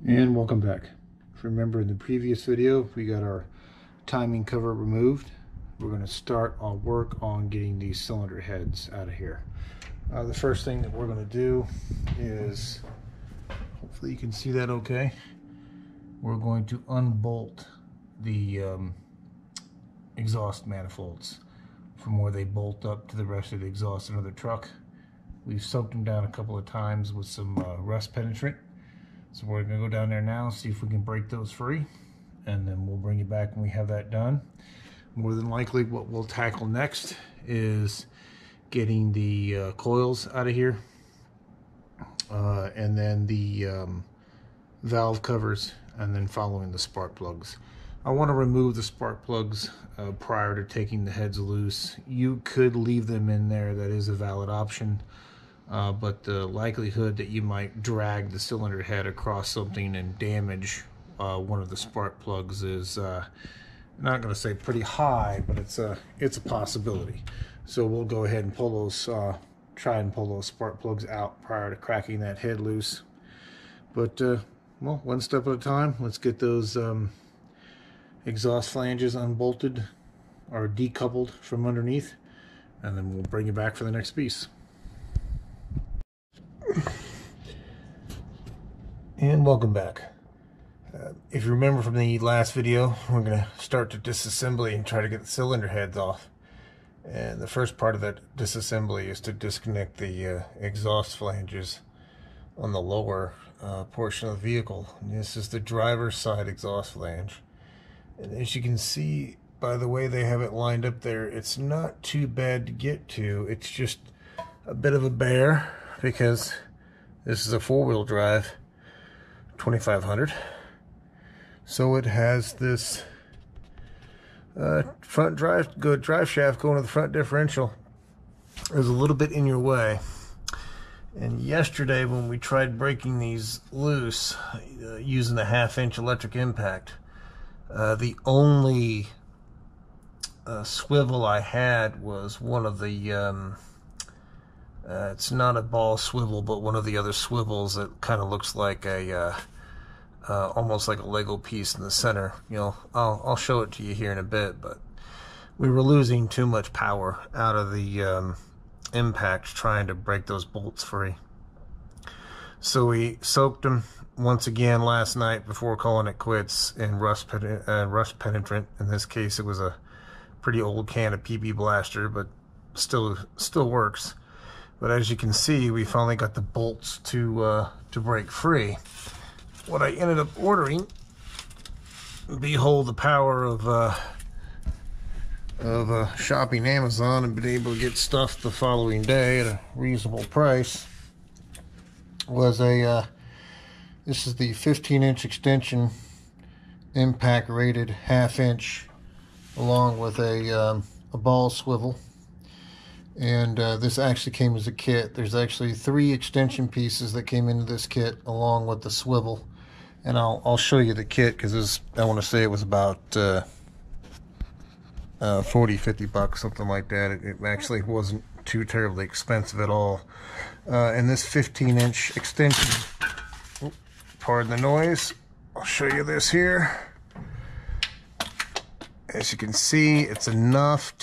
And welcome back. If you remember in the previous video, we got our timing cover removed. We're going to start our work on getting these cylinder heads out of here. The first thing that we're going to do is, hopefully you can see that okay, we're going to unbolt the exhaust manifolds from where they bolt up to the rest of the exhaust in the truck. We've soaked them down a couple of times with some rust penetrant. So we're going to go down there now, see if we can break those free, and then we'll bring you back when we have that done. More than likely what we'll tackle next is getting the coils out of here, and then the valve covers, and then following the spark plugs. I want to remove the spark plugs prior to taking the heads loose. You could leave them in there, that is a valid option. But the likelihood that you might drag the cylinder head across something and damage one of the spark plugs is not going to say pretty high, but it's a possibility. So we'll go ahead and pull those, try and pull those spark plugs out prior to cracking that head loose. But well, one step at a time. Let's get those exhaust flanges unbolted or decoupled from underneath, and then we'll bring you back for the next piece. And welcome back. If you remember from the last video, we're going to start to disassembly and try to get the cylinder heads off. And the first part of that disassembly is to disconnect the exhaust flanges on the lower portion of the vehicle. And this is the driver's side exhaust flange. And as you can see by the way they have it lined up there, it's not too bad to get to. It's just a bit of a bear because this is a four-wheel drive 2500, so it has this front drive shaft going to the front differential. Is a little bit in your way, and yesterday when we tried breaking these loose using the 1/2-inch electric impact, the only swivel I had was one of the it's not a ball swivel, but one of the other swivels that kind of looks like a almost like a Lego piece in the center. You know, I'll show it to you here in a bit, but we were losing too much power out of the impact trying to break those bolts free. So we soaked them once again last night before calling it quits in rust penetrant. In this case, it was a pretty old can of PB Blaster, but still works. But as you can see, we finally got the bolts to break free. What I ended up ordering, behold the power of shopping Amazon and being able to get stuff the following day at a reasonable price, was a this is the 15-inch extension, impact rated 1/2-inch, along with a ball swivel. And this actually came as a kit. There's actually 3 extension pieces that came into this kit along with the swivel, and I'll show you the kit because I want to say it was about 40-50 bucks, something like that. It actually wasn't too terribly expensive at all. And this 15-inch extension, pardon the noise, I'll show you this here. As you can see, it's enough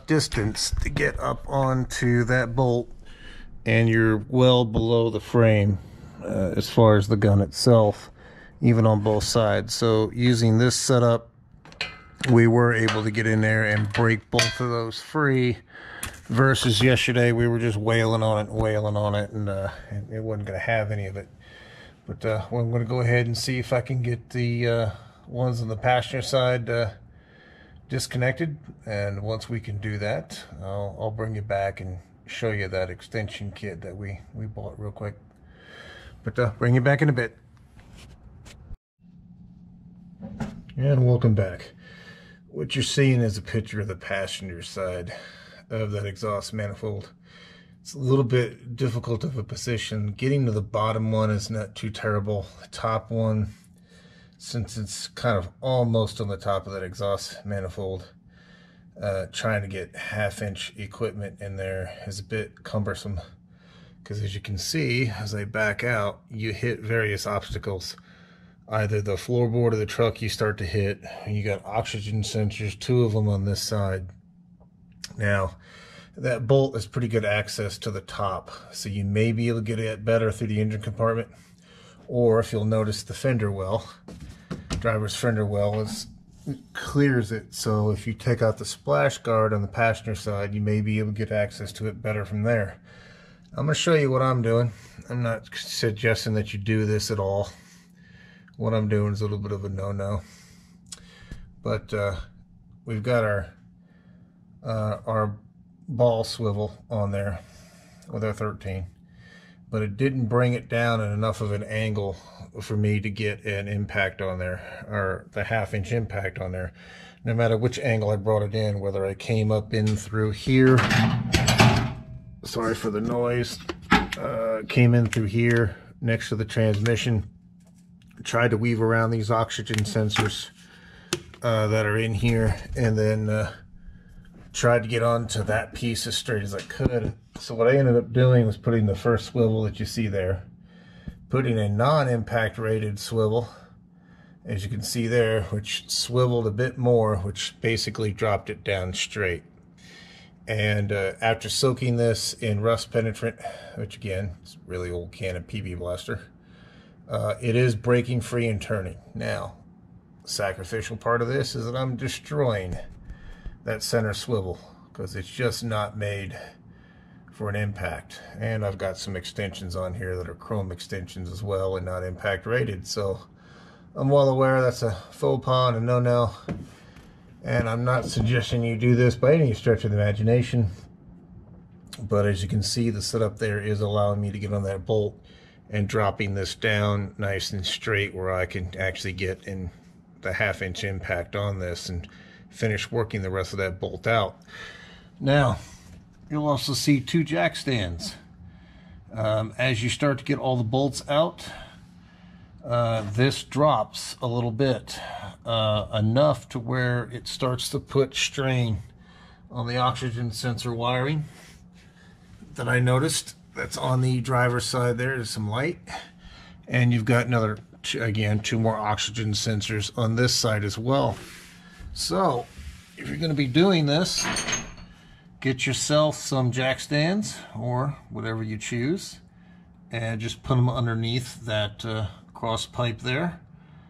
distance to get up onto that bolt, and you're well below the frame as far as the gun itself, even on both sides. So using this setup, we were able to get in there and break both of those free, versus yesterday we were just wailing on it, and it wasn't going to have any of it. But I'm going to go ahead and see if I can get the ones on the passenger side disconnected, and once we can do that, I'll bring you back and show you that extension kit that we bought real quick. But bring you back in a bit. And welcome back. What you're seeing is a picture of the passenger side of that exhaust manifold. It's a little bit difficult of a position. Getting to the bottom one is not too terrible. The top one, since it's kind of almost on the top of that exhaust manifold, trying to get 1/2-inch equipment in there is a bit cumbersome. because as you can see, as I back out, you hit various obstacles. Either the floorboard of the truck you start to hit, and you got oxygen sensors, 2 of them on this side. Now, that bolt has pretty good access to the top, so you may be able to get it better through the engine compartment. Or if you'll notice the fender well, driver's fender well, it clears it. So if you take out the splash guard on the passenger side, you may be able to get access to it better from there. I'm going to show you what I'm doing. I'm not suggesting that you do this at all. What I'm doing is a little bit of a no-no. But we've got our ball swivel on there with our 13. But it didn't bring it down at enough of an angle for me to get an impact on there, or the 1/2 inch impact on there. No matter which angle I brought it in, whether I came up in through here, sorry for the noise, came in through here next to the transmission, tried to weave around these oxygen sensors that are in here, and then tried to get onto that piece as straight as I could. So what I ended up doing was putting the first swivel that you see there, putting a non-impact rated swivel, as you can see there, which swiveled a bit more, which basically dropped it down straight. And after soaking this in rust penetrant, which again, it's a really old can of PB Blaster, it is breaking free and turning. Now, the sacrificial part of this is that I'm destroying that center swivel because it's just not made for an impact. And I've got some extensions on here that are chrome extensions as well and not impact rated. So I'm well aware that's a faux pas and a no-no. And I'm not suggesting you do this by any stretch of the imagination. But as you can see, the setup there is allowing me to get on that bolt and dropping this down nice and straight where I can actually get in the 1/2 inch impact on this and finish working the rest of that bolt out. Now, you'll also see 2 jack stands. As you start to get all the bolts out, this drops a little bit, enough to where it starts to put strain on the oxygen sensor wiring that I noticed. That's on the driver's side. There's some light, and you've got another, again, 2 more oxygen sensors on this side as well. So if you're going to be doing this, get yourself some jack stands or whatever you choose, and just put them underneath that cross pipe there,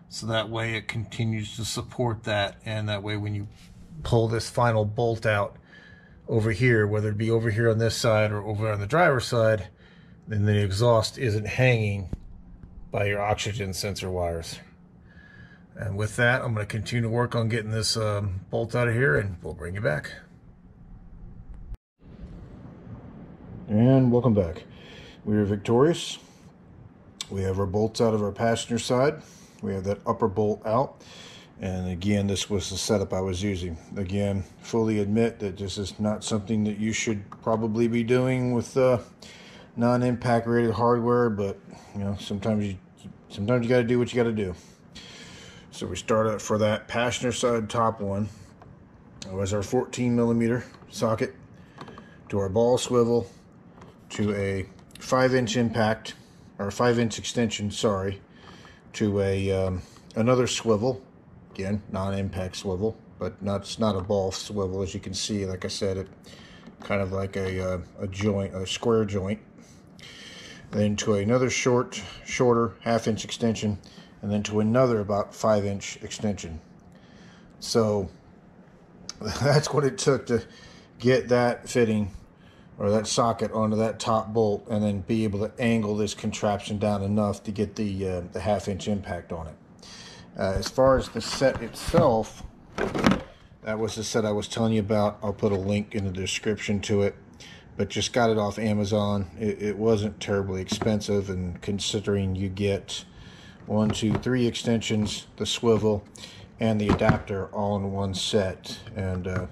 so that way it continues to support that, and that way when you pull this final bolt out over here, whether it be over here on this side or over on the driver's side, then the exhaust isn't hanging by your oxygen sensor wires. And with that, I'm going to continue to work on getting this bolt out of here, and we'll bring you back. And welcome back. We are victorious. We have our bolts out of our passenger side. We have that upper bolt out. And again, this was the setup I was using. Again, fully admit that this is not something that you should probably be doing with non-impact rated hardware, but you know, sometimes you got to do what you got to do. So we start out for that passenger side top one. It was our 14mm socket to our ball swivel to a 5-inch impact, or 5-inch extension, sorry, to a another swivel. Again, non-impact swivel, but it's not a ball swivel, as you can see. Like I said, it kind of like a joint, a square joint. Then to another shorter 1/2-inch extension, and then to another about 5-inch extension. So that's what it took to get that fitting, or that socket, onto that top bolt, and then be able to angle this contraption down enough to get the 1/2-inch impact on it. As far as the set itself, that was the set I was telling you about. I'll put a link in the description to it, but just got it off Amazon. It wasn't terribly expensive, and considering you get 1, 2, 3 extensions, the swivel, and the adapter all in one set. And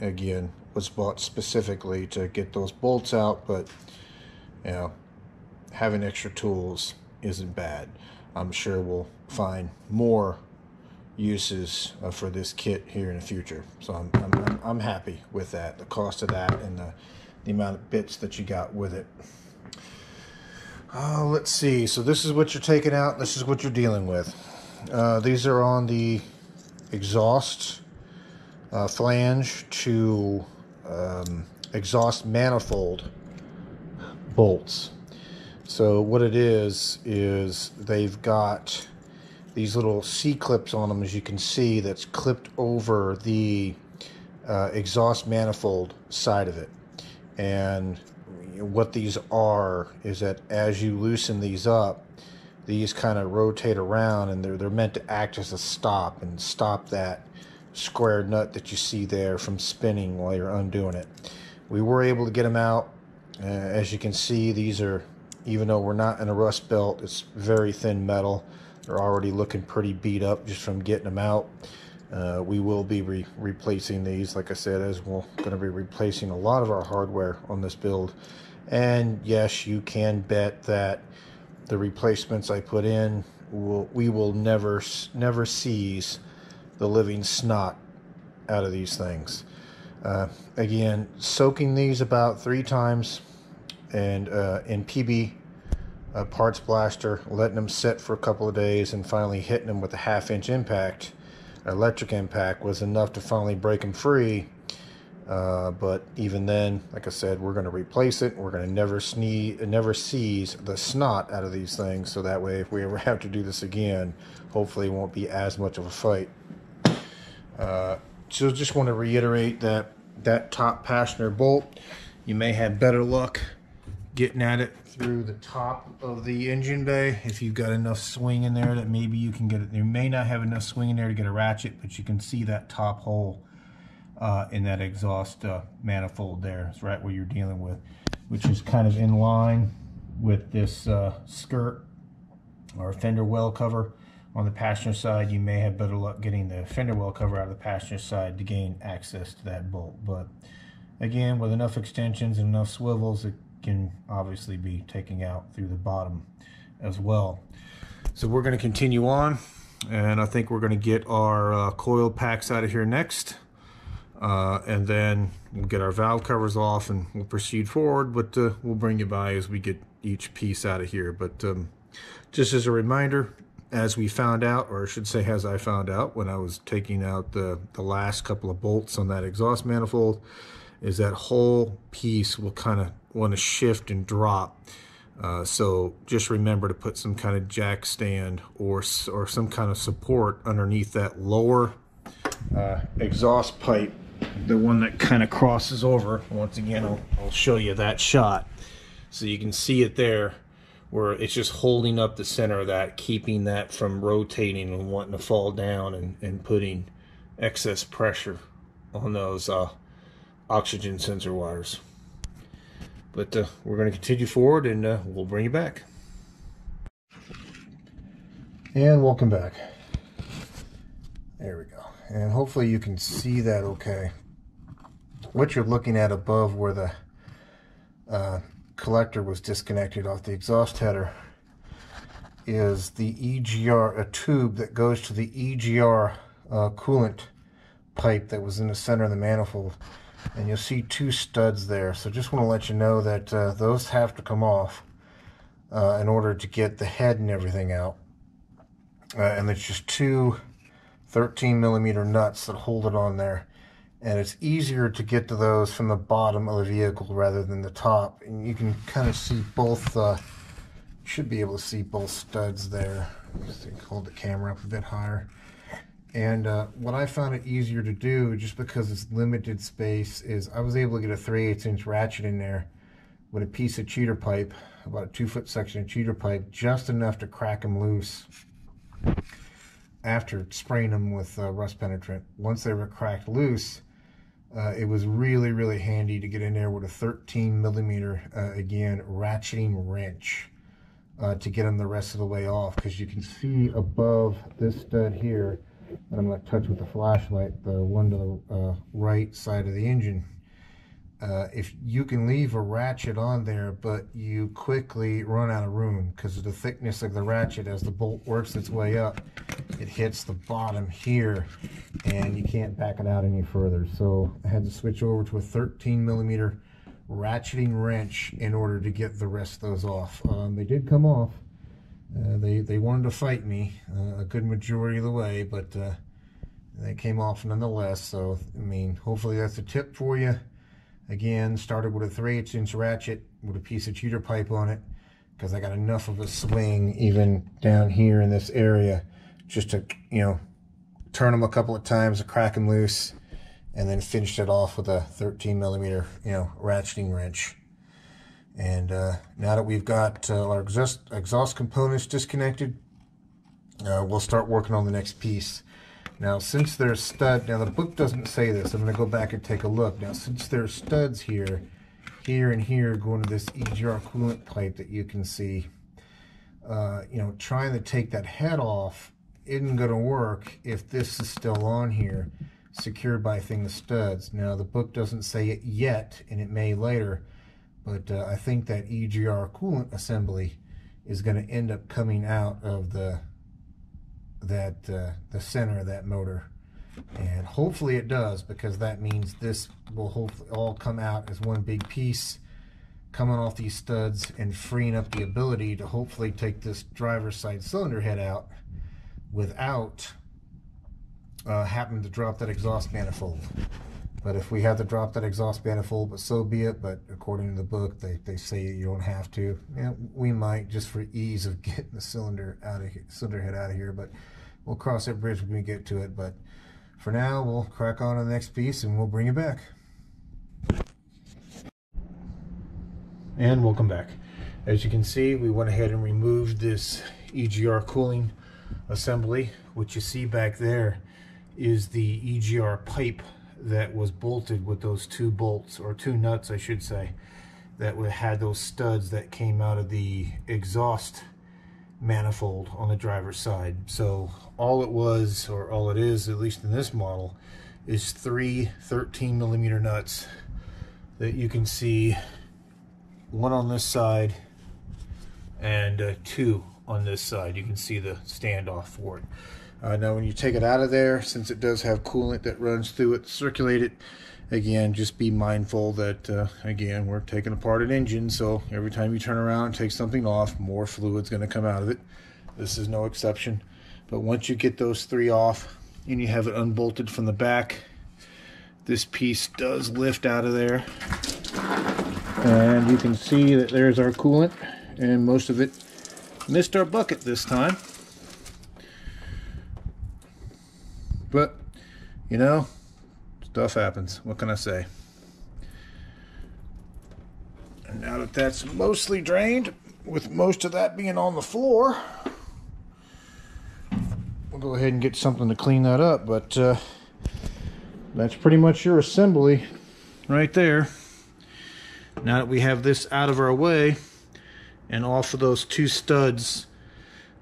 again, was bought specifically to get those bolts out, but you know, having extra tools isn't bad. I'm sure we'll find more uses for this kit here in the future. So I'm happy with that, the cost of that, and the amount of bits that you got with it. Let's see. So this is what you're taking out. This is what you're dealing with. These are on the exhaust flange to exhaust manifold bolts. So what it is they've got these little C-clips on them, as you can see, that's clipped over the exhaust manifold side of it. And what these are is that as you loosen these up, these kind of rotate around, and they're meant to act as a stop and stop that square nut that you see there from spinning while you're undoing it. We were able to get them out. As you can see, these are, even though we're not in a rust belt, it's very thin metal. They're already looking pretty beat up just from getting them out. We will be replacing these, like I said, as we're going to be replacing a lot of our hardware on this build. And yes, you can bet that the replacements I put in, we will never seize the living snot out of these things. Again, soaking these about 3 times and in PB parts blaster, letting them sit for a couple of days, and finally hitting them with a 1/2-inch impact, electric impact, was enough to finally break them free. But even then, like I said, we're going to replace it. We're going to never seize the snot out of these things, so that way if we ever have to do this again, hopefully it won't be as much of a fight. So just want to reiterate that top passenger bolt, you may have better luck getting at it through the top of the engine bay if you've got enough swing in there that maybe you can get it. You may not have enough swing in there to get a ratchet, but you can see that top hole in that exhaust manifold there. It's right where you're dealing with, which is kind of in line with this skirt or fender well cover. On the passenger side, you may have better luck getting the fender well cover out of the passenger side to gain access to that bolt. But again, with enough extensions and enough swivels, it can obviously be taken out through the bottom as well. So we're going to continue on, and I think we're going to get our coil packs out of here next. And then we'll get our valve covers off and we'll proceed forward, but we'll bring you by as we get each piece out of here. But just as a reminder, as we found out, or I should say as I found out when I was taking out the last couple of bolts on that exhaust manifold, is that whole piece will kind of want to shift and drop. So just remember to put some kind of jack stand or some kind of support underneath that lower exhaust pipe, the one that kind of crosses over. Once again, I'll show you that shot so you can see it there, where it's just holding up the center of that, keeping that from rotating and wanting to fall down and putting excess pressure on those oxygen sensor wires. But we're going to continue forward, and we'll bring you back. And welcome back. There we go. And hopefully you can see that okay. What you're looking at above where the collector was disconnected off the exhaust header is the EGR, a tube that goes to the EGR coolant pipe that was in the center of the manifold. And you'll see 2 studs there. So just want to let you know that those have to come off in order to get the head and everything out. And there's just 2 13mm nuts that hold it on there. And it's easier to get to those from the bottom of the vehicle rather than the top. And you can kind of see both, should be able to see both studs there. Just hold the camera up a bit higher. And what I found it easier to do, just because it's limited space, is I was able to get a 3/8" ratchet in there with a piece of cheater pipe, about a 2-foot section of cheater pipe, just enough to crack them loose after spraying them with rust penetrant. Once they were cracked loose, it was really, really handy to get in there with a 13mm, again, ratcheting wrench to get them the rest of the way off, because you can see above this stud here, that I'm going to touch with the flashlight, the one to the right side of the engine. If you can leave a ratchet on there, but you quickly run out of room because of the thickness of the ratchet. As the bolt works its way up, it hits the bottom here and you can't back it out any further. So I had to switch over to a 13mm ratcheting wrench in order to get the rest of those off. They did come off. They wanted to fight me a good majority of the way, but they came off nonetheless. So, I mean, hopefully that's a tip for you. Again, started with a 3/8 inch ratchet with a piece of cheater pipe on it, because I got enough of a swing even down here in this area just to, you know, turn them a couple of times to crack them loose, and then finished it off with a 13mm, you know, ratcheting wrench. And now that we've got our exhaust components disconnected, we'll start working on the next piece. Now, since there's stud, now the book doesn't say this, I'm going to go back and take a look. Now, since there's studs here, and here going to this EGR coolant pipe that you can see, you know, trying to take that head off isn't going to work if this is still on here, secured by a thing of studs. Now, the book doesn't say it yet, and it may later, but I think that EGR coolant assembly is going to end up coming out of the center of that motor, and hopefully it does, because that means this will hopefully all come out as one big piece coming off these studs and freeing up the ability to hopefully take this driver's side cylinder head out without having to drop that exhaust manifold. But if we have to drop that exhaust manifold, but so be it. But according to the book, they say you don't have to. Yeah, we might, just for ease of getting the cylinder head out of here. But we'll cross that bridge when we get to it. But for now, we'll crack on to the next piece and we'll bring you back. And welcome back. As you can see, we went ahead and removed this EGR cooling assembly. What you see back there is the EGR pipe that was bolted with those two bolts, or two nuts I should say, that had those studs that came out of the exhaust manifold on the driver's side. So all it was, or all it is, at least in this model, is 3 13mm nuts that you can see, one on this side and 2 on this side. You can see the standoff for it. Now when you take it out of there, since it does have coolant that runs through it to circulate it, again, just be mindful that again, we're taking apart an engine, so every time you turn around and take something off, more fluid's going to come out of it. This is no exception. But once you get those 3 off and you have it unbolted from the back, this piece does lift out of there, and you can see that there's our coolant, and most of it missed our bucket this time. But, you know, stuff happens. What can I say? And now that that's mostly drained, with most of that being on the floor, we'll go ahead and get something to clean that up. But that's pretty much your assembly right there. Now that we have this out of our way and off of those 2 studs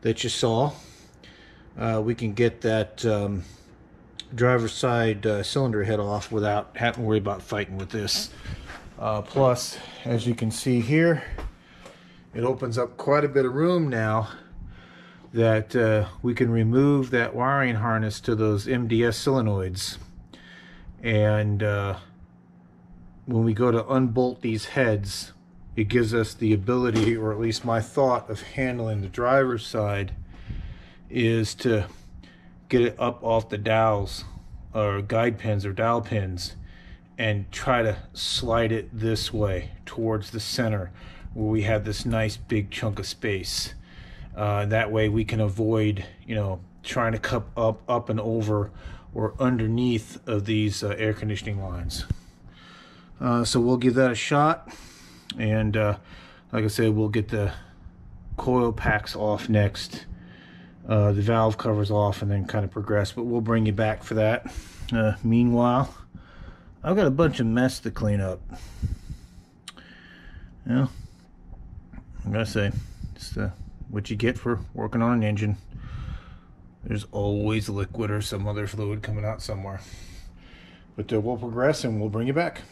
that you saw, we can get that driver's side cylinder head off without having to worry about fighting with this. Plus, as you can see here, it opens up quite a bit of room now that we can remove that wiring harness to those MDS solenoids. And when we go to unbolt these heads, it gives us the ability, or at least my thought of handling the driver's side, is to get it up off the dowels or guide pins or dowel pins and try to slide it this way towards the center where we have this nice big chunk of space. That way we can avoid, you know, trying to cup up and over or underneath of these air conditioning lines. So we'll give that a shot, and like I said, we'll get the coil packs off next, the valve covers off, and then kind of progress, but we'll bring you back for that. Meanwhile, I've got a bunch of mess to clean up. Yeah, I gotta say, it's what you get for working on an engine. There's always liquid or some other fluid coming out somewhere. But we'll progress and we'll bring you back.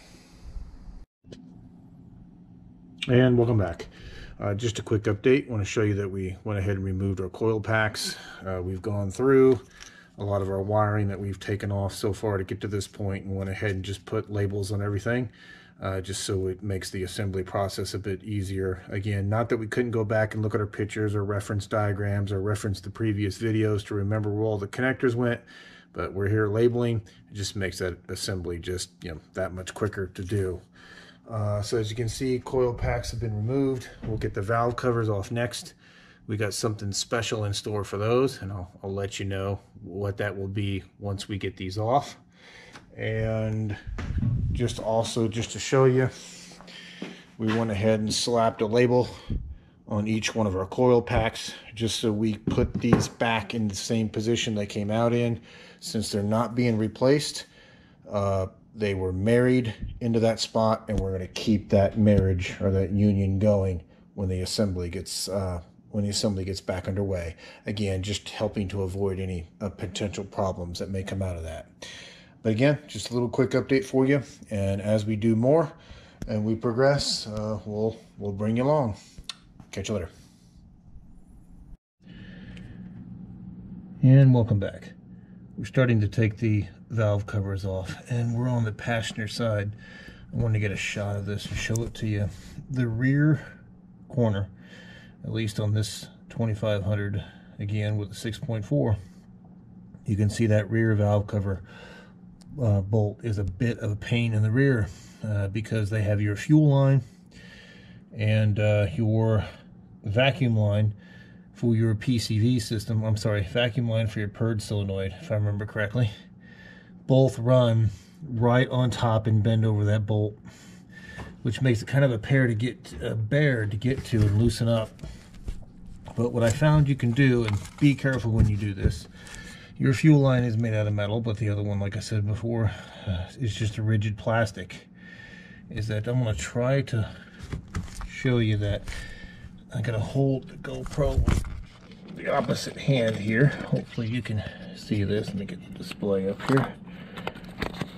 And welcome back. Just a quick update. I want to show you that we went ahead and removed our coil packs. We've gone through a lot of our wiring that we've taken off so far to get to this point, and went ahead and just put labels on everything. just so it makes the assembly process a bit easier. Again, not that we couldn't go back and look at our pictures or reference diagrams or reference the previous videos to remember where all the connectors went, but we're here labeling. It just makes that assembly just, you know, that much quicker to do. So as you can see, coil packs have been removed. We'll get the valve covers off next. We got something special in store for those, and I'll let you know what that will be once we get these off. And just to show you, we went ahead and slapped a label on each one of our coil packs, just so we put these back in the same position they came out in. Since they're not being replaced, they were married into that spot, and we're going to keep that marriage or that union going when the assembly gets back underway. Again, just helping to avoid any potential problems that may come out of that. But again, just a little quick update for you, and as we do more and we progress, we'll bring you along. Catch you later. And welcome back. We're starting to take the valve covers off, and we're on the passenger side. I wanted to get a shot of this and show it to you. The rear corner, at least on this 2500, again with the 6.4, you can see that rear valve cover bolt is a bit of a pain in the rear because they have your fuel line and your vacuum line for your PCV system. I'm sorry, vacuum line for your purge solenoid, if I remember correctly. Both run right on top and bend over that bolt, which makes it kind of a bear to get to and loosen up. But what I found you can do, and be careful when you do this, your fuel line is made out of metal, but the other one, like I said before, is just a rigid plastic. Is that I'm going to try to show you that. I'm going to hold the GoPro with the opposite hand here. Hopefully you can see this. Let me get the display up here.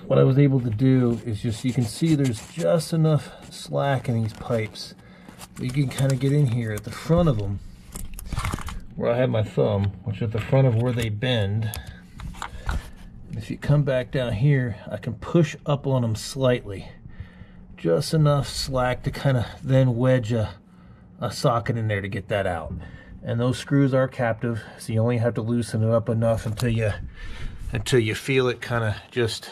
What I was able to do is just, you can see there's just enough slack in these pipes. You can kind of get in here at the front of them, where I have my thumb, which is at the front of where they bend. And if you come back down here, I can push up on them slightly. Just enough slack to kind of then wedge a socket in there to get that out. And those screws are captive, so you only have to loosen it up enough until you feel it kind of just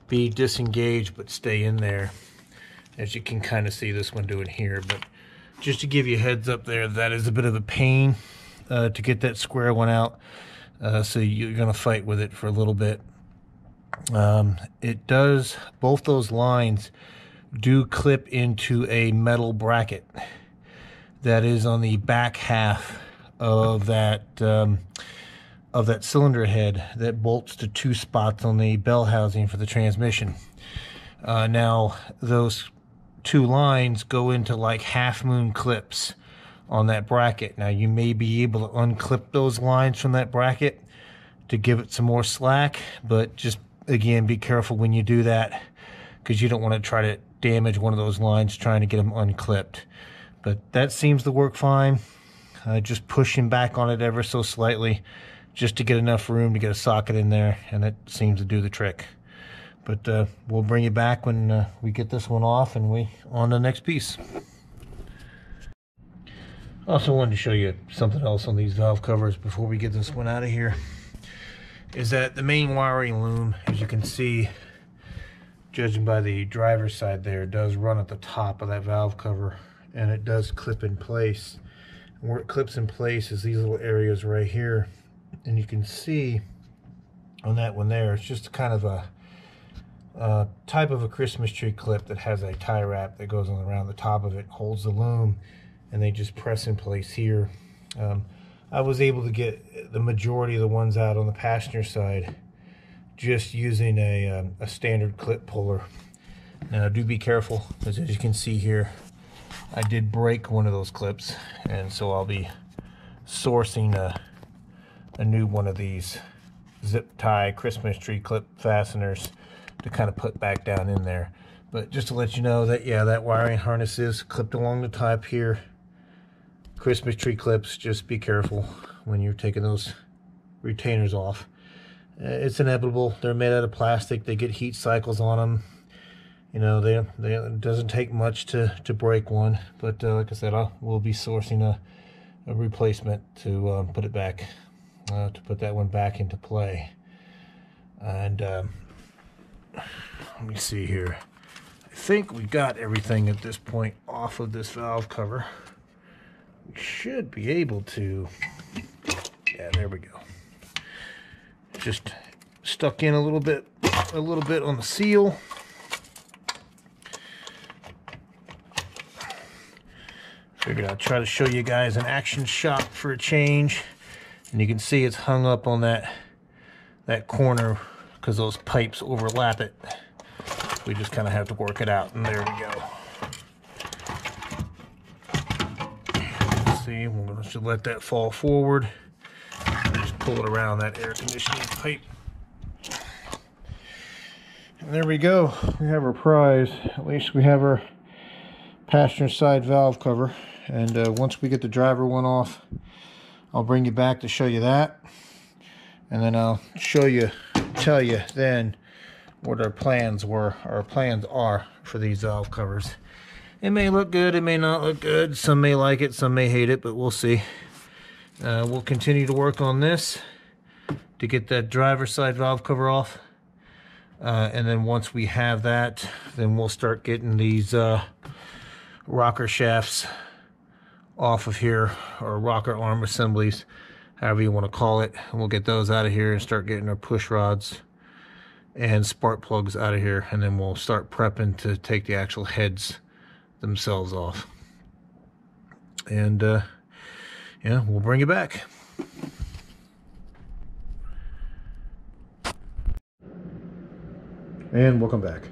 be disengaged but stay in there. As you can kind of see this one doing here, but just to give you a heads up there, that is a bit of a pain to get that square one out. So you're going to fight with it for a little bit. It does, both those lines do clip into a metal bracket that is on the back half of that cylinder head that bolts to two spots on the bell housing for the transmission. Now those two lines go into like half moon clips on that bracket. Now you may be able to unclip those lines from that bracket to give it some more slack, but just again be careful when you do that, because you don't want to try to damage one of those lines trying to get them unclipped. But that seems to work fine. Just pushing back on it ever so slightly just to get enough room to get a socket in there, and it seems to do the trick. But we'll bring you back when we get this one off and we on the next piece. Also wanted to show you something else on these valve covers before we get this one out of here. Is that the main wiring loom, as you can see, judging by the driver's side there, does run at the top of that valve cover, and it does clip in place. And where it clips in place is these little areas right here, and you can see on that one there, it's just kind of a type of a Christmas tree clip that has a tie wrap that goes on around the top of it, holds the loom, and they just press in place here. I was able to get the majority of the ones out on the passenger side just using a standard clip puller. Now do be careful, because as you can see here, I did break one of those clips, and so I'll be sourcing a new one of these zip tie Christmas tree clip fasteners to kind of put back down in there. But just to let you know that, yeah, that wiring harness is clipped along the top here. Christmas tree clips, just be careful when you're taking those retainers off. It's inevitable. They're made out of plastic. They get heat cycles on them. you know, it doesn't take much to break one. But like I said, we'll be sourcing a replacement to put it back, to put that one back into play. And let me see here. I think we got everything at this point off of this valve cover. We should be able to, yeah, there we go. Just stuck in a little bit on the seal. Figured I'd try to show you guys an action shot for a change. And you can see it's hung up on that corner because those pipes overlap it. We just kind of have to work it out, and there we go. See, we're going to let that fall forward. Just pull it around that air conditioning pipe. And there we go. We have our prize. At least we have our passenger side valve cover. And once we get the driver one off, I'll bring you back to show you that. And then I'll tell you then what our plans are for these valve covers. It may look good, it may not look good. Some may like it, some may hate it, but we'll see. We'll continue to work on this to get that driver's side valve cover off. And then once we have that, then we'll start getting these rocker shafts off of here, or rocker arm assemblies, however you want to call it. And we'll get those out of here and start getting our push rods and spark plugs out of here, and then we'll start prepping to take the actual heads themselves off. And yeah, we'll bring you back. And welcome back.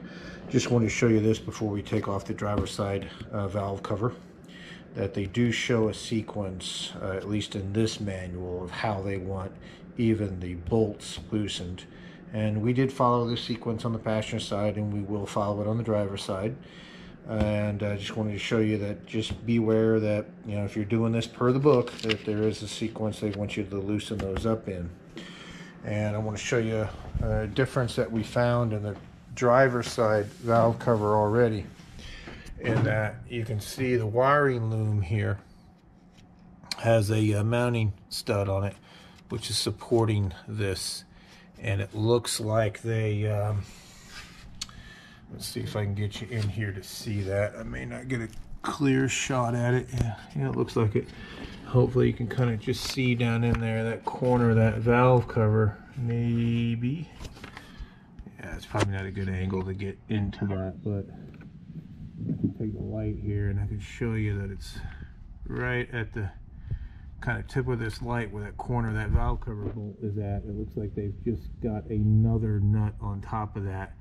Just wanted to show you this before we take off the driver's side valve cover, that they do show a sequence, at least in this manual, of how they want even the bolts loosened. And we did follow this sequence on the passenger side, and we will follow it on the driver's side. And I just wanted to show you that, just beware that, you know, if you're doing this per the book, that there is a sequence they want you to loosen those up in. And I want to show you a difference that we found in the driver's side valve cover already, in that you can see the wiring loom here has a mounting stud on it, which is supporting this. And it looks like they, let's see if I can get you in here to see that. I may not get a clear shot at it. Yeah, it looks like it. Hopefully you can kind of just see down in there, that corner of that valve cover, maybe. Yeah, it's probably not a good angle to get into that, but I can take the light here and I can show you that it's right at the kind of tip of this light where that corner of that valve cover bolt is at. It looks like they've just got another nut on top of that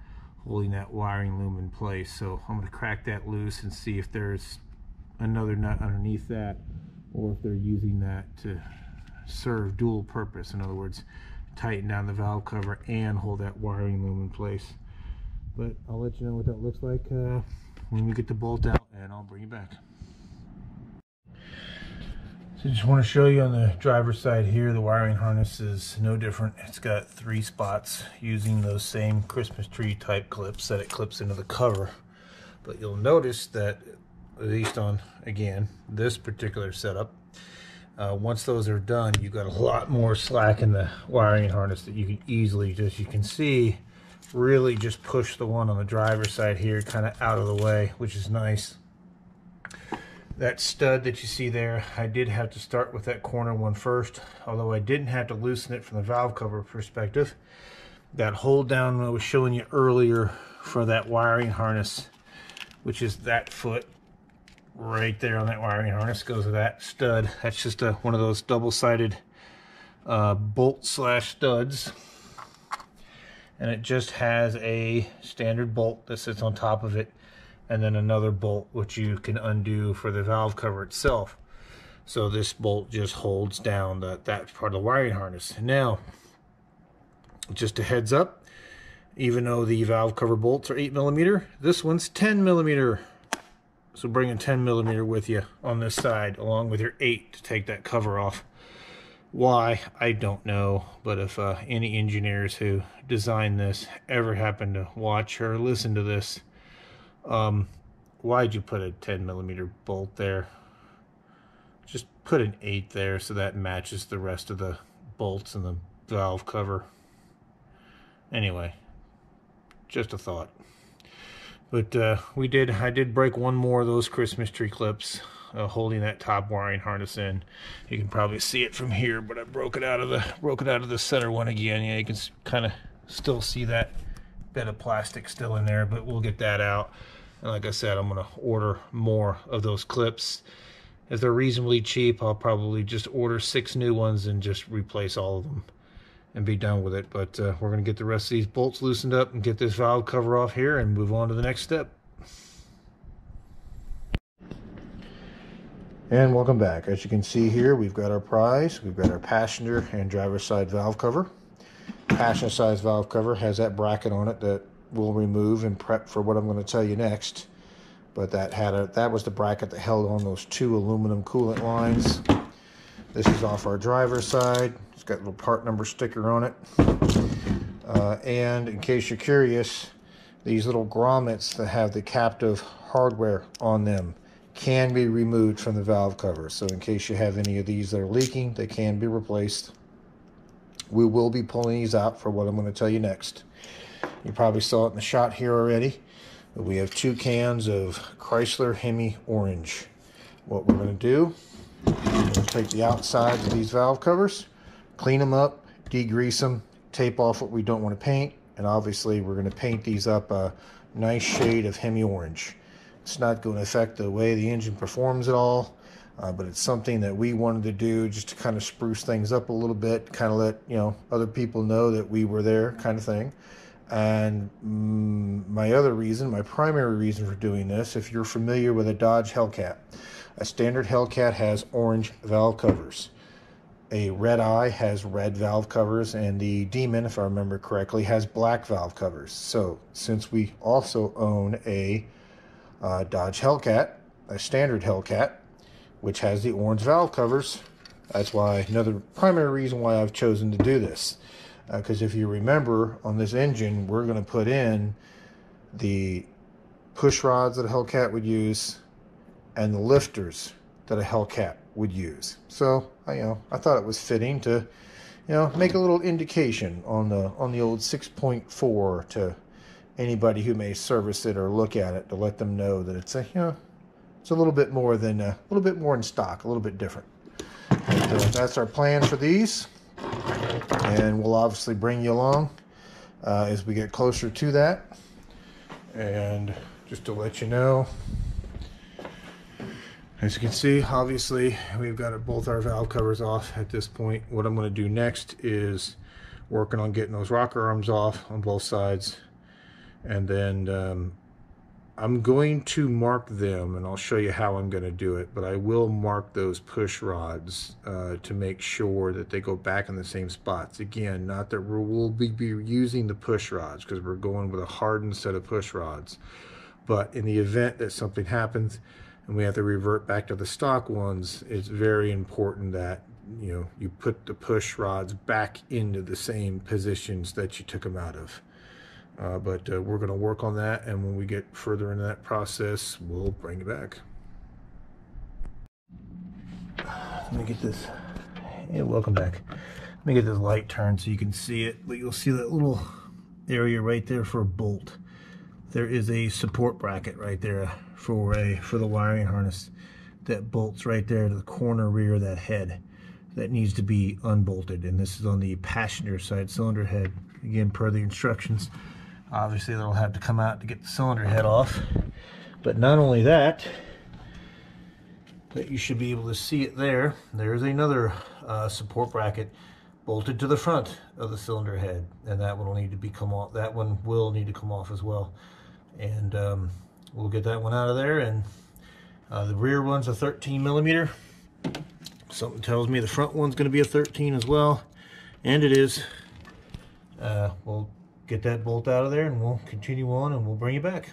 holding that wiring loom in place. So I'm going to crack that loose and see if there's another nut underneath that, or if they're using that to serve dual purpose. In other words, tighten down the valve cover and hold that wiring loom in place. But I'll let you know what that looks like when we get the bolt out, and I'll bring you back. So I just want to show you on the driver's side here, the wiring harness is no different. It's got 3 spots using those same Christmas tree type clips that it clips into the cover. But you'll notice that, at least on, again, this particular setup, once those are done, you've got a lot more slack in the wiring harness that you can easily, just, you can see, really just push the one on the driver's side here kind of out of the way, which is nice. That stud that you see there, I did have to start with that corner one first, although I didn't have to loosen it from the valve cover perspective. That hold down I was showing you earlier for that wiring harness, which is that foot right there on that wiring harness, goes to that stud. That's just one of those double-sided bolt slash studs, and it just has a standard bolt that sits on top of it, and then another bolt which you can undo for the valve cover itself. So this bolt just holds down that part of the wiring harness. Now, just a heads up, even though the valve cover bolts are 8mm, this one's 10mm. So bring a 10mm with you on this side, along with your 8 to take that cover off. Why, I don't know, but if any engineers who designed this ever happen to watch or listen to this, Why'd you put a 10mm bolt there? Just put an 8 there so that matches the rest of the bolts and the valve cover. Anyway, just a thought. But I did break one more of those Christmas tree clips holding that top wiring harness in. You can probably see it from here, but I broke it out of the center one again. Yeah, you can kind of still see that bit of plastic still in there, but we'll get that out. And like I said, I'm gonna order more of those clips. If they're reasonably cheap, I'll probably just order 6 new ones and just replace all of them and be done with it. But we're going to get the rest of these bolts loosened up and get this valve cover off here and move on to the next step. And welcome back. As you can see here, we've got our prize. We've got our passenger and driver side valve cover. Passenger side valve cover has that bracket on it that we'll remove and prep for what I'm going to tell you next. But that was the bracket that held on those 2 aluminum coolant lines. This is off our driver's side. It's got a little part number sticker on it. And in case you're curious, these little grommets that have the captive hardware on them can be removed from the valve cover. So in case you have any of these that are leaking, they can be replaced. We will be pulling these out for what I'm going to tell you next. You probably saw it in the shot here already. We have 2 cans of Chrysler Hemi Orange. What we're going to do is take the outsides of these valve covers, clean them up, degrease them, tape off what we don't want to paint, and obviously we're going to paint these up a nice shade of Hemi Orange. It's not going to affect the way the engine performs at all, but it's something that we wanted to do just to kind of spruce things up a little bit, kind of let other people know that we were there, kind of thing. And my primary reason for doing this, if you're familiar with a Dodge Hellcat, a standard Hellcat has orange valve covers. A Red Eye has red valve covers, and the Demon, if I remember correctly, has black valve covers. So since we also own a Dodge Hellcat, a standard Hellcat, which has the orange valve covers, that's why another primary reason why I've chosen to do this. Because if you remember, on this engine, we're going to put in the push rods that a Hellcat would use and the lifters that a Hellcat would use. So, I thought it was fitting to, make a little indication on the old 6.4 to anybody who may service it or look at it, to let them know that it's it's a little bit more in stock, a little bit different. But, that's our plan for these. And we'll obviously bring you along as we get closer to that. And just to let you know, as you can see, obviously we've got both our valve covers off at this point. What I'm going to do next is working on getting those rocker arms off on both sides, and then I'm going to mark them, and I'll show you how I'm going to do it, but I will mark those push rods to make sure that they go back in the same spots. Again, not that we'll be using the push rods, because we're going with a hardened set of push rods. But in the event that something happens and we have to revert back to the stock ones, it's very important that you put the push rods back into the same positions that you took them out of. But we're going to work on that, and when we get further into that process, we'll bring it back. Let me get this. Yeah, welcome back. Let me get this light turned so you can see it. But you'll see that little area right there for a bolt. There is a support bracket right there for the wiring harness that bolts right there to the corner rear of that head. That needs to be unbolted, and this is on the passenger side cylinder head. Again, per the instructions. Obviously, they'll have to come out to get the cylinder head off. But not only that, but you should be able to see it there. There's another support bracket bolted to the front of the cylinder head, and that one will need to come off. That one will need to come off as well. And we'll get that one out of there. And the rear one's a 13mm. Something tells me the front one's going to be a 13 as well, and it is. We'll get that bolt out of there, and we'll continue on, and we'll bring you back.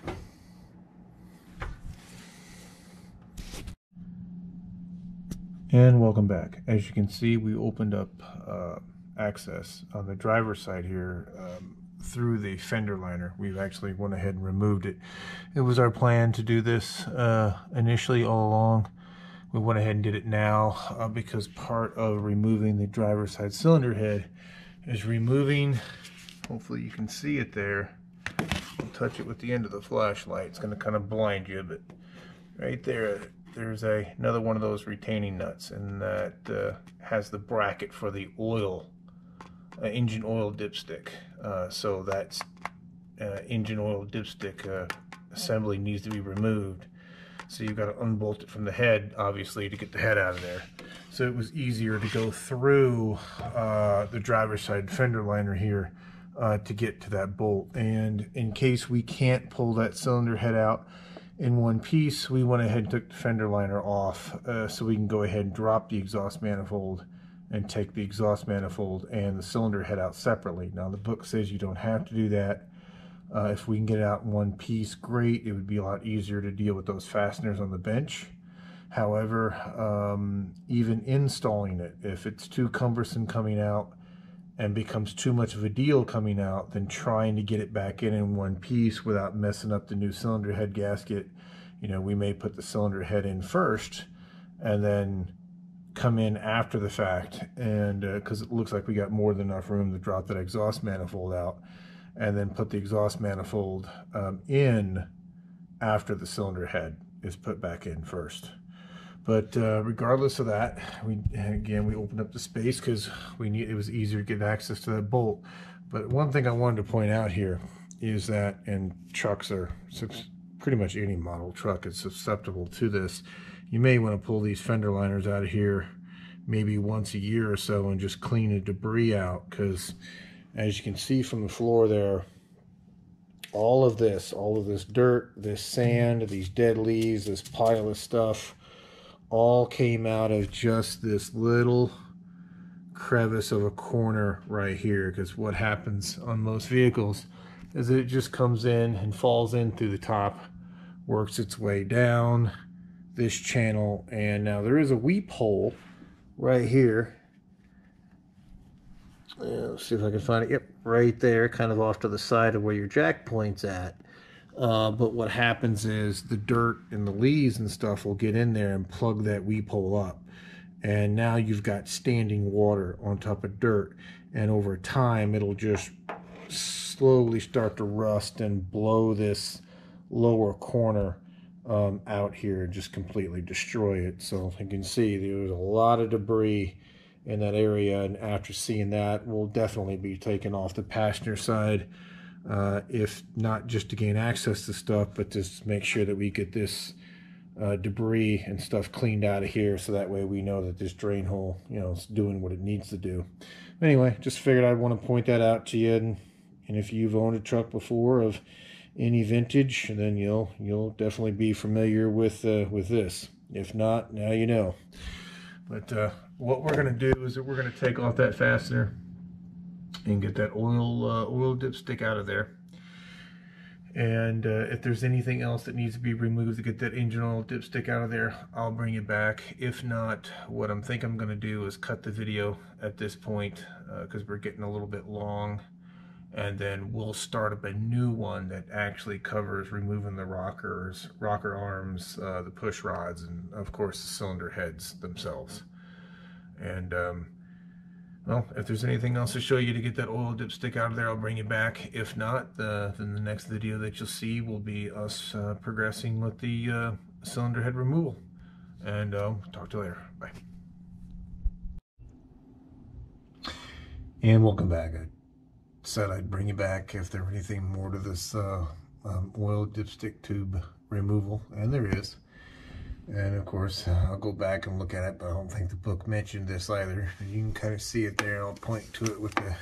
And welcome back. As you can see, we opened up access on the driver's side here through the fender liner. We've actually went ahead and removed it. It was our plan to do this initially all along. We went ahead and did it now because part of removing the driver's side cylinder head is removing, hopefully you can see it there. I'll touch it with the end of the flashlight. It's going to kind of blind you, but right there, there's another one of those retaining nuts, and that has the bracket for the oil, engine oil dipstick. So that's engine oil dipstick assembly needs to be removed. So you've got to unbolt it from the head, obviously, to get the head out of there. So it was easier to go through the driver's side fender liner here to get to that bolt. And in case we can't pull that cylinder head out in one piece, we went ahead and took the fender liner off so we can go ahead and drop the exhaust manifold and take the exhaust manifold and the cylinder head out separately. Now the book says you don't have to do that. If we can get it out in one piece, great. It would be a lot easier to deal with those fasteners on the bench. However, even installing it, if it's too cumbersome coming out and becomes too much of a deal coming out, then trying to get it back in one piece without messing up the new cylinder head gasket, you know, we may put the cylinder head in first and then come in after the fact, and because it looks like we got more than enough room to drop that exhaust manifold out, and then put the exhaust manifold in after the cylinder head is put back in first. But regardless of that, we opened up the space because it was easier to get access to that bolt. But one thing I wanted to point out here is that, and trucks are, pretty much any model truck is susceptible to this, you may want to pull these fender liners out of here maybe once a year or so and just clean the debris out, because as you can see from the floor there, all of this dirt, this sand, these dead leaves, this pile of stuff, all came out of just this little crevice of a corner right here. Because what happens on most vehicles is that it just comes in and falls in through the top, works its way down this channel, and now there is a weep hole right here. Let's see if I can find it. Yep, right there, kind of off to the side of where your jack point's at. But what happens is the dirt and the leaves and stuff will get in there and plug that weep hole up. And now you've got standing water on top of dirt. And over time, it'll just slowly start to rust and blow this lower corner out here and just completely destroy it. So you can see there's a lot of debris in that area, and after seeing that, we'll definitely be taking off the passenger side, if not just to gain access to stuff, but just make sure that we get this debris and stuff cleaned out of here, so that way we know that this drain hole, you know, is doing what it needs to do. Anyway, just figured I'd want to point that out to you, and if you've owned a truck before of any vintage, then you'll definitely be familiar with this. If not, now you know. But what we're going to do is that we're going to take off that fastener and get that oil dipstick out of there. And if there's anything else that needs to be removed to get that engine oil dipstick out of there, I'll bring it back. If not, what I'm going to do is cut the video at this point, because we're getting a little bit long. And then we'll start up a new one that actually covers removing the rocker arms, the push rods, and of course the cylinder heads themselves. And well, if there's anything else to show you to get that oil dipstick out of there, I'll bring you back. If not, then the next video that you'll see will be us progressing with the cylinder head removal. And talk to you later. Bye. And welcome back. Said I'd bring you back if there were anything more to this oil dipstick tube removal, and there is. And of course I'll go back and look at it, but I don't think the book mentioned this either. You can kind of see it there. I'll point to it with the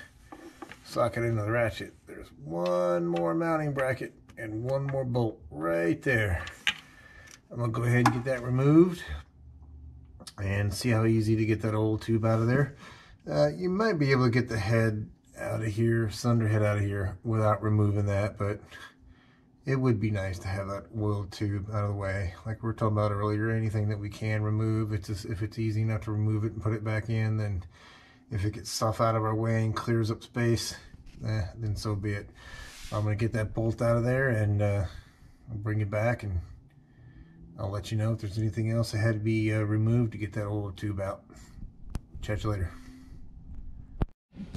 socket into the ratchet. There's one more mounting bracket and one more bolt right there. I'm gonna go ahead and get that removed and see how easy to get that old tube out of there. You might be able to get the head out of here, cylinder head out of here without removing that, but it would be nice to have that oil tube out of the way. Like we were talking about earlier, anything that we can remove, it's just, if it's easy enough to remove it and put it back in, then if it gets stuff out of our way and clears up space, then so be it. I'm going to get that bolt out of there, and I'll bring it back, and I'll let you know if there's anything else that had to be removed to get that oil tube out. Chat you later.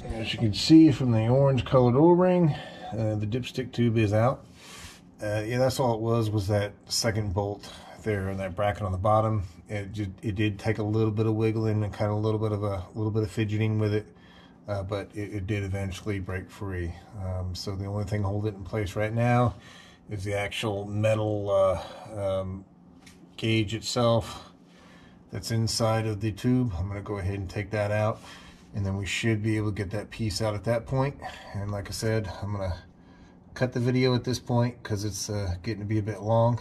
As you can see from the orange colored O-ring, the dipstick tube is out. Yeah, that's all it was that second bolt there in that bracket on the bottom. It did take a little bit of wiggling and kind of a little bit of fidgeting with it, but it did eventually break free. So the only thing holding it in place right now is the actual metal gauge itself that's inside of the tube. I'm going to go ahead and take that out, and then we should be able to get that piece out at that point. And like I said, I'm going to cut the video at this point because it's getting to be a bit long,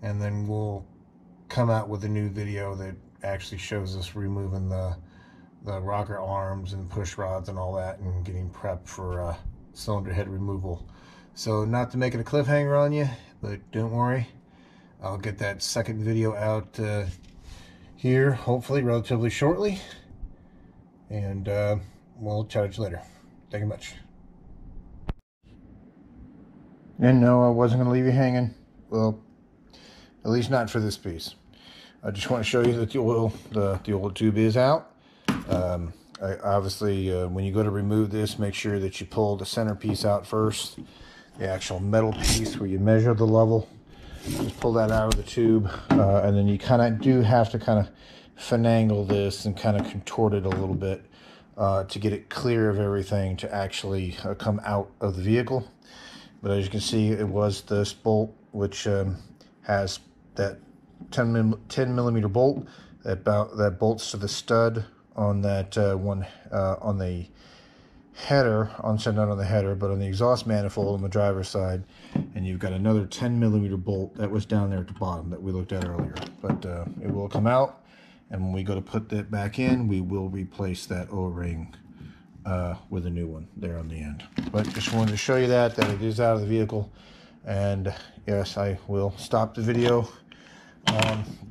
and then we'll come out with a new video that actually shows us removing the rocker arms and push rods and all that, and getting prepped for cylinder head removal. So not to make it a cliffhanger on you, but don't worry, I'll get that second video out here hopefully relatively shortly, and we'll chat with you later. Thank you much. And no, I wasn't going to leave you hanging. Well, at least not for this piece. I just want to show you that the oil tube is out. Obviously, when you go to remove this, make sure that you pull the center piece out first, the actual metal piece where you measure the level. Just pull that out of the tube, and then you do have to kind of finagle this and kind of contort it a little bit to get it clear of everything to actually come out of the vehicle. But as you can see, it was this bolt, which has that 10 millimeter bolt that bolts to the stud on that on the header, not on the header, but on the exhaust manifold on the driver's side. And you've got another 10 millimeter bolt that was down there at the bottom that we looked at earlier. But it will come out, and when we go to put that back in, we will replace that O-ring with a new one there on the end. But just wanted to show you that it is out of the vehicle. And yes, I will stop the video.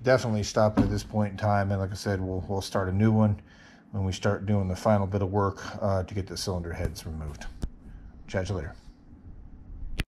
Definitely stop it at this point in time, and like I said, we'll start a new one when we start doing the final bit of work to get the cylinder heads removed. Chat you later.